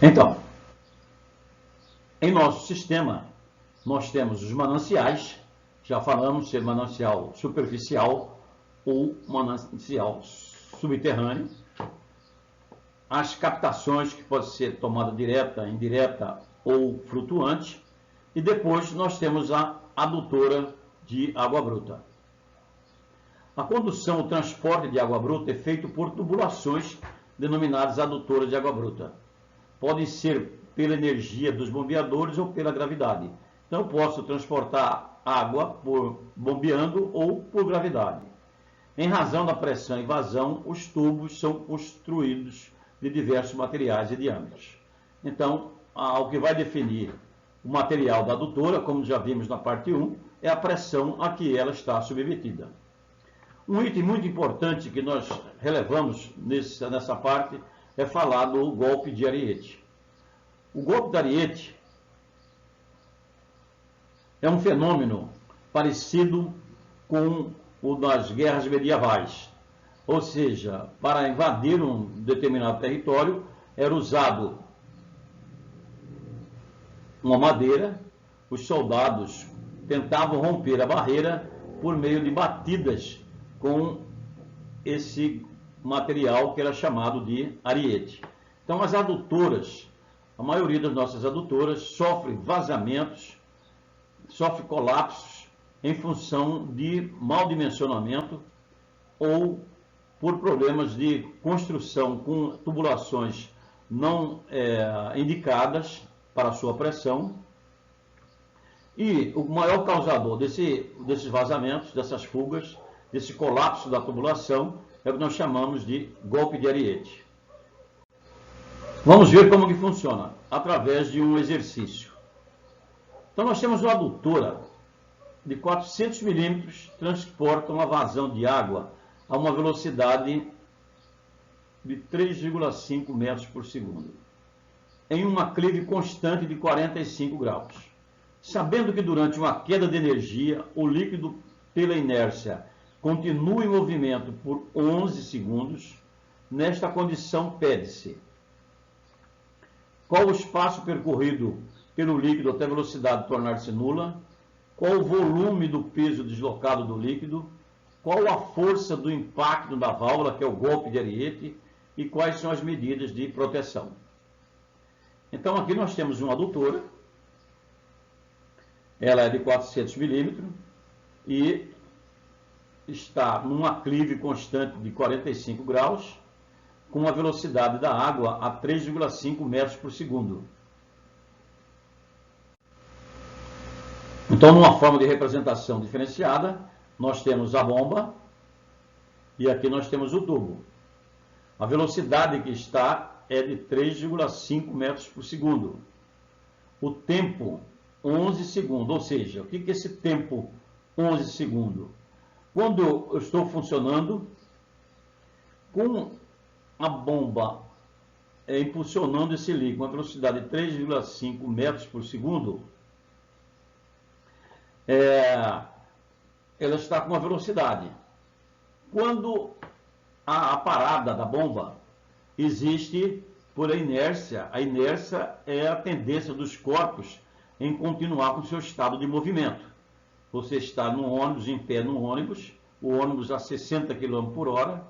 Então, em nosso sistema, nós temos os mananciais, já falamos ser manancial superficial ou manancial subterrâneo, as captações, que pode ser tomada direta, indireta ou flutuante, e depois nós temos a adutora de água bruta. A condução, o transporte de água bruta é feito por tubulações denominadas adutoras de água bruta. Podem ser pela energia dos bombeadores ou pela gravidade. Então, eu posso transportar água bombeando ou por gravidade. Em razão da pressão e vazão, os tubos são construídos de diversos materiais e diâmetros. Então, o que vai definir o material da adutora, como já vimos na parte 1, é a pressão a que ela está submetida. Um item muito importante que nós relevamos nessa parte é falar do golpe de Ariete. O golpe de Ariete é um fenômeno parecido com o das guerras medievais. Ou seja, para invadir um determinado território, era usado uma madeira, os soldados tentavam romper a barreira por meio de batidas com esse material que era chamado de ariete. Então, as adutoras, a maioria das nossas adutoras sofre vazamentos, sofre colapsos em função de mau dimensionamento ou por problemas de construção com tubulações não indicadas para a sua pressão. E o maior causador desses vazamentos, dessas fugas, desse colapso da tubulação, é o que nós chamamos de golpe de Ariete. Vamos ver como que funciona, através de um exercício. Então, nós temos uma adutora de 400 milímetros, transporta uma vazão de água a uma velocidade de 3,5 metros por segundo, em uma aclive constante de 45 graus. Sabendo que durante uma queda de energia, o líquido, pela inércia, continua em movimento por 11 segundos, nesta condição pede-se: qual o espaço percorrido pelo líquido até a velocidade tornar-se nula? Qual o volume do peso deslocado do líquido? Qual a força do impacto da válvula, que é o golpe de Ariete? E quais são as medidas de proteção? Então, aqui nós temos uma adutora. Ela é de 400 milímetros e está num aclive constante de 45 graus, com a velocidade da água a 3,5 metros por segundo. Então, numa forma de representação diferenciada, nós temos a bomba e aqui nós temos o tubo. A velocidade que está é de 3,5 metros por segundo. O tempo, 11 segundos. Ou seja, o que é esse tempo 11 segundos? Quando eu estou funcionando com a bomba impulsionando esse líquido a uma velocidade de 3,5 metros por segundo, ela está com uma velocidade. Quando a parada da bomba existe por a inércia é a tendência dos corpos em continuar com seu estado de movimento. Você está no ônibus, em pé no ônibus, o ônibus a 60 km por hora.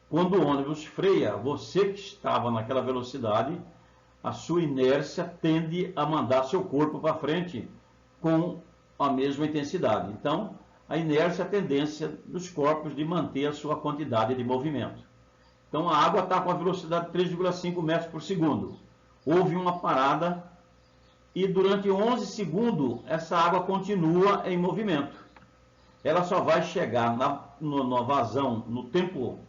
Quando o ônibus freia, você que estava naquela velocidade, a sua inércia tende a mandar seu corpo para frente com a mesma intensidade. Então, a inércia é a tendência dos corpos de manter a sua quantidade de movimento. Então, a água está com a velocidade de 3,5 metros por segundo. Houve uma parada e durante 11 segundos essa água continua em movimento. Ela só vai chegar na vazão, no tempo,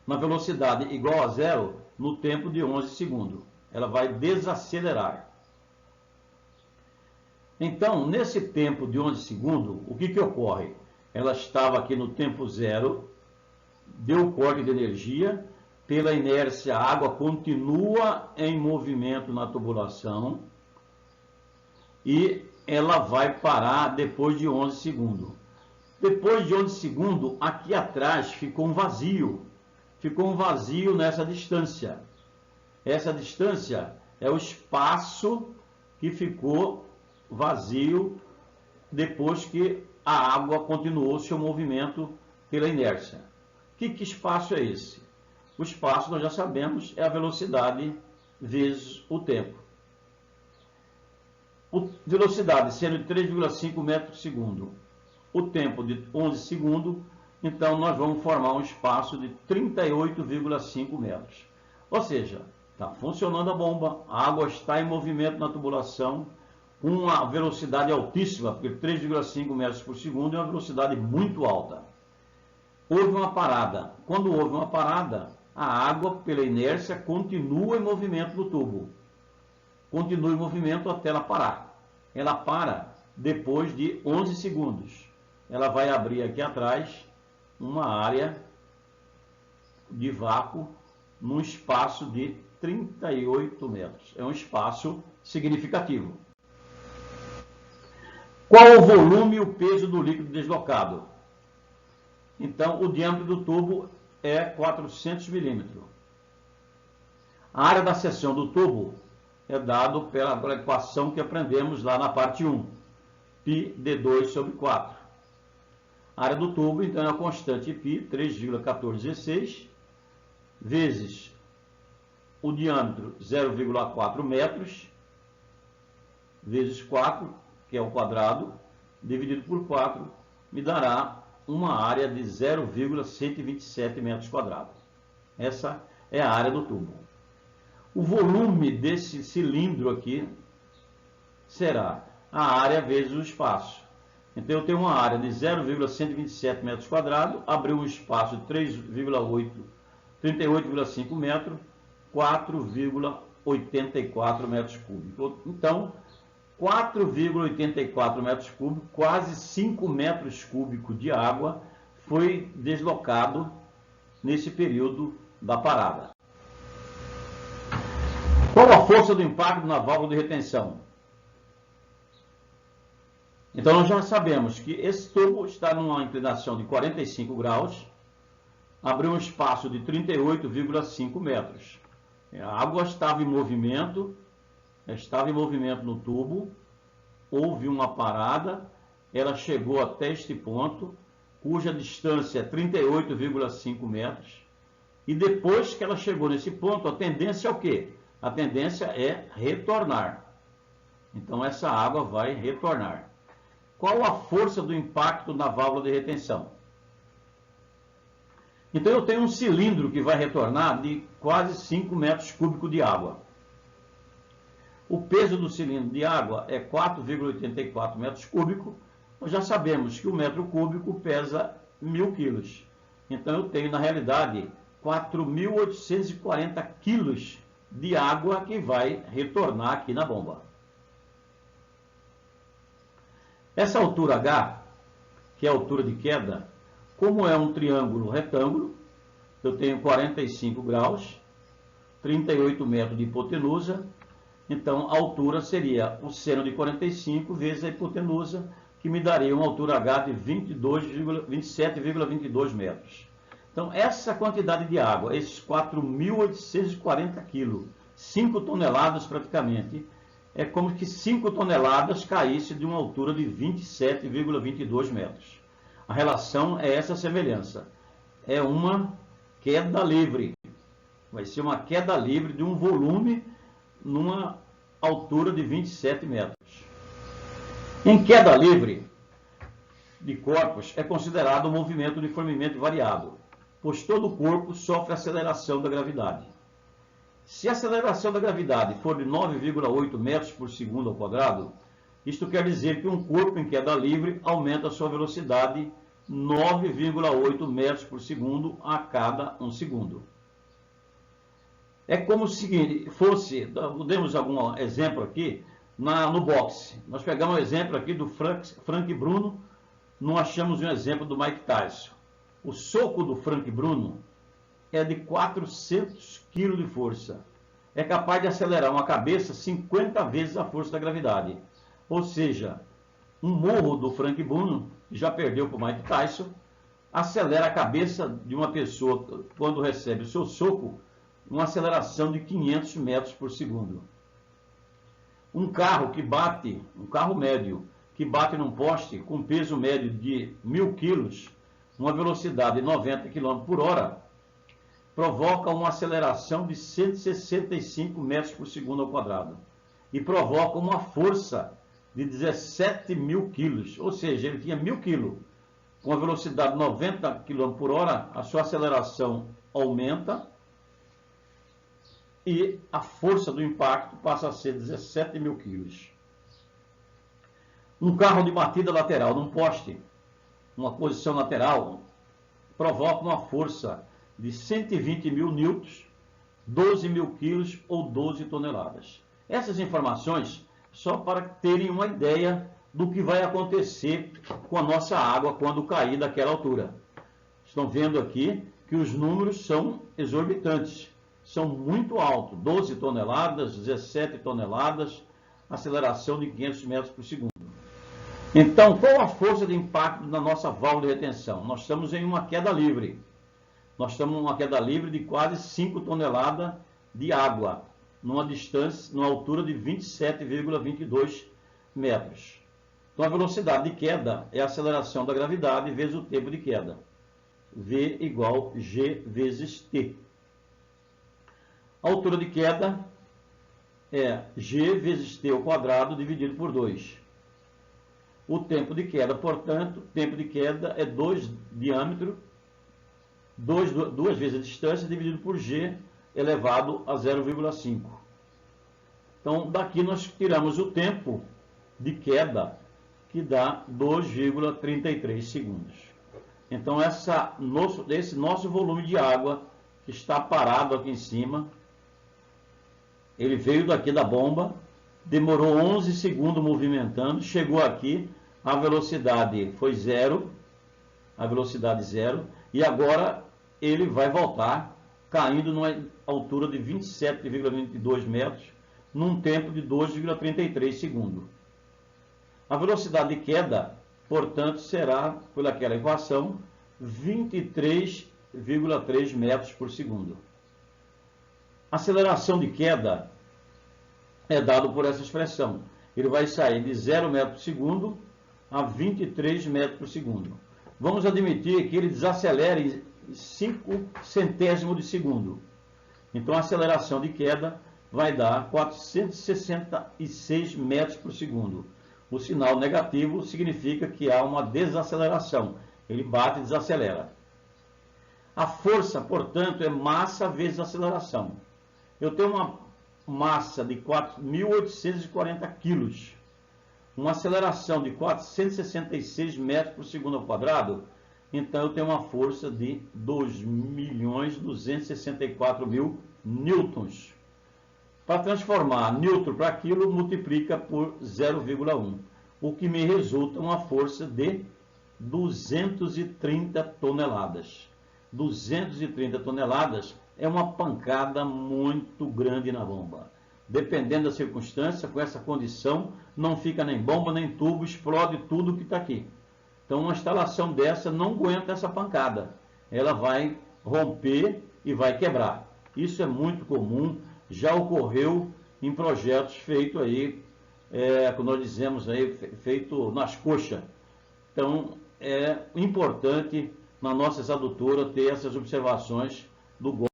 na velocidade igual a zero, no tempo de 11 segundos. Ela vai desacelerar. Então, nesse tempo de 11 segundos, o que ocorre? Ela estava aqui no tempo zero, deu corte de energia, pela inércia a água continua em movimento na tubulação e ela vai parar depois de 11 segundos. Depois de 11 segundos, aqui atrás ficou um vazio nessa distância. Essa distância é o espaço que ficou vazio depois que a água continuou seu movimento pela inércia. Que espaço é esse? O espaço, nós já sabemos, é a velocidade vezes o tempo. Velocidade sendo de 3,5 metros por segundo, o tempo de 11 segundos, então nós vamos formar um espaço de 38,5 metros. Ou seja, está funcionando a bomba, a água está em movimento na tubulação, com uma velocidade altíssima, porque 3,5 metros por segundo é uma velocidade muito alta. Houve uma parada. Quando houve uma parada, a água, pela inércia, continua em movimento no tubo. Continua em movimento até ela parar. Ela para depois de 11 segundos. Ela vai abrir aqui atrás uma área de vácuo num espaço de 38 metros. É um espaço significativo. Qual o volume e o peso do líquido deslocado? Então, o diâmetro do tubo é 400 milímetros. A área da seção do tubo é dado pela equação que aprendemos lá na parte 1, π d2 sobre 4. A área do tubo, então, é a constante π, 3,1416, vezes o diâmetro, 0,4 metros, vezes 4, que é o quadrado, dividido por 4, me dará uma área de 0,127 metros quadrados. Essa é a área do tubo. O volume desse cilindro aqui será a área vezes o espaço. Então, eu tenho uma área de 0,127 metros quadrados, abriu um espaço de 38,5 metros, 4,84 metros cúbicos. Então, 4,84 metros cúbicos, quase 5 metros cúbicos de água foi deslocado nesse período da parada. Qual a força do impacto na válvula de retenção? Então, nós já sabemos que esse tubo está numa inclinação de 45 graus, abriu um espaço de 38,5 metros. A água estava em movimento no tubo, houve uma parada, ela chegou até este ponto, cuja distância é 38,5 metros, e depois que ela chegou nesse ponto, a tendência é o quê? A tendência é retornar. Então, essa água vai retornar. Qual a força do impacto na válvula de retenção? Então, eu tenho um cilindro que vai retornar de quase 5 metros cúbicos de água. O peso do cilindro de água é 4,84 metros cúbicos. Nós já sabemos que o metro cúbico pesa 1.000 quilos. Então, eu tenho, na realidade, 4.840 quilos de água que vai retornar aqui na bomba. Essa altura H, que é a altura de queda, como é um triângulo retângulo, eu tenho 45 graus, 38 metros de hipotenusa, então a altura seria o seno de 45 vezes a hipotenusa, que me daria uma altura H de 27,22 metros. Então, essa quantidade de água, esses 4.840 quilos, 5 toneladas praticamente, é como que 5 toneladas caísse de uma altura de 27,22 metros. A relação é essa semelhança. É uma queda livre. Vai ser uma queda livre de um volume numa altura de 27 metros. Em queda livre de corpos é considerado um movimento uniformemente variado, pois todo o corpo sofre aceleração da gravidade. Se a aceleração da gravidade for de 9,8 metros por segundo ao quadrado, isto quer dizer que um corpo em queda livre aumenta a sua velocidade 9,8 metros por segundo a cada 1 segundo. É como se fosse, demos algum exemplo aqui, no boxe. Nós pegamos um exemplo aqui do Frank Bruno, não achamos um exemplo do Mike Tyson. O soco do Frank Bruno é de 400 kg de força. É capaz de acelerar uma cabeça 50 vezes a força da gravidade. Ou seja, um murro do Frank Bruno, que já perdeu para o Mike Tyson, acelera a cabeça de uma pessoa quando recebe o seu soco uma aceleração de 500 metros por segundo. Um carro médio, que bate num poste com peso médio de 1.000 kg, uma velocidade de 90 km por hora, provoca uma aceleração de 165 metros por segundo ao quadrado e provoca uma força de 17.000 kg, ou seja, ele tinha 1.000 kg. Com a velocidade de 90 km por hora, a sua aceleração aumenta e a força do impacto passa a ser 17.000 kg. Um carro de batida lateral num poste, uma posição lateral, provoca uma força de 120.000 newtons, 12.000 kg ou 12 toneladas. Essas informações só para terem uma ideia do que vai acontecer com a nossa água quando cair daquela altura. Estão vendo aqui que os números são exorbitantes, são muito altos, 12 toneladas, 17 toneladas, aceleração de 500 metros por segundo. Então, qual a força de impacto na nossa válvula de retenção? Nós estamos em uma queda livre. Nós estamos em uma queda livre de quase 5 toneladas de água, numa distância, numa altura de 27,22 metros. Então, a velocidade de queda é a aceleração da gravidade vezes o tempo de queda. V igual G vezes T. A altura de queda é G vezes T ao quadrado dividido por 2. O tempo de queda, portanto, tempo de queda é 2 diâmetro, 2 vezes a distância dividido por G elevado a 0,5. Então, daqui nós tiramos o tempo de queda, que dá 2,33 segundos. Então, esse nosso volume de água que está parado aqui em cima, ele veio daqui da bomba, demorou 11 segundos movimentando, chegou aqui, a velocidade foi zero, e agora ele vai voltar, caindo numa altura de 27,22 metros, num tempo de 2,33 segundos. A velocidade de queda, portanto, será, por aquela equação, 23,3 metros por segundo. A aceleração de queda é dado por essa expressão. Ele vai sair de 0 metro por segundo a 23 metros por segundo. Vamos admitir que ele desacelere em 5 centésimos de segundo. Então, a aceleração de queda vai dar 466 metros por segundo. O sinal negativo significa que há uma desaceleração. Ele bate e desacelera. A força, portanto, é massa vezes aceleração. Eu tenho uma massa de 4.840 quilos, uma aceleração de 466 metros por segundo ao quadrado, então eu tenho uma força de 2.264.000 newtons. Para transformar newton para quilo, multiplica por 0,1, o que me resulta uma força de 230 toneladas. 230 toneladas é uma pancada muito grande na bomba. Dependendo da circunstância, com essa condição, não fica nem bomba, nem tubo, explode tudo que está aqui. Então, uma instalação dessa não aguenta essa pancada. Ela vai romper e vai quebrar. Isso é muito comum, já ocorreu em projetos feitos aí, como nós dizemos aí, feito nas coxas. Então, é importante na nossa exadutora ter essas observações do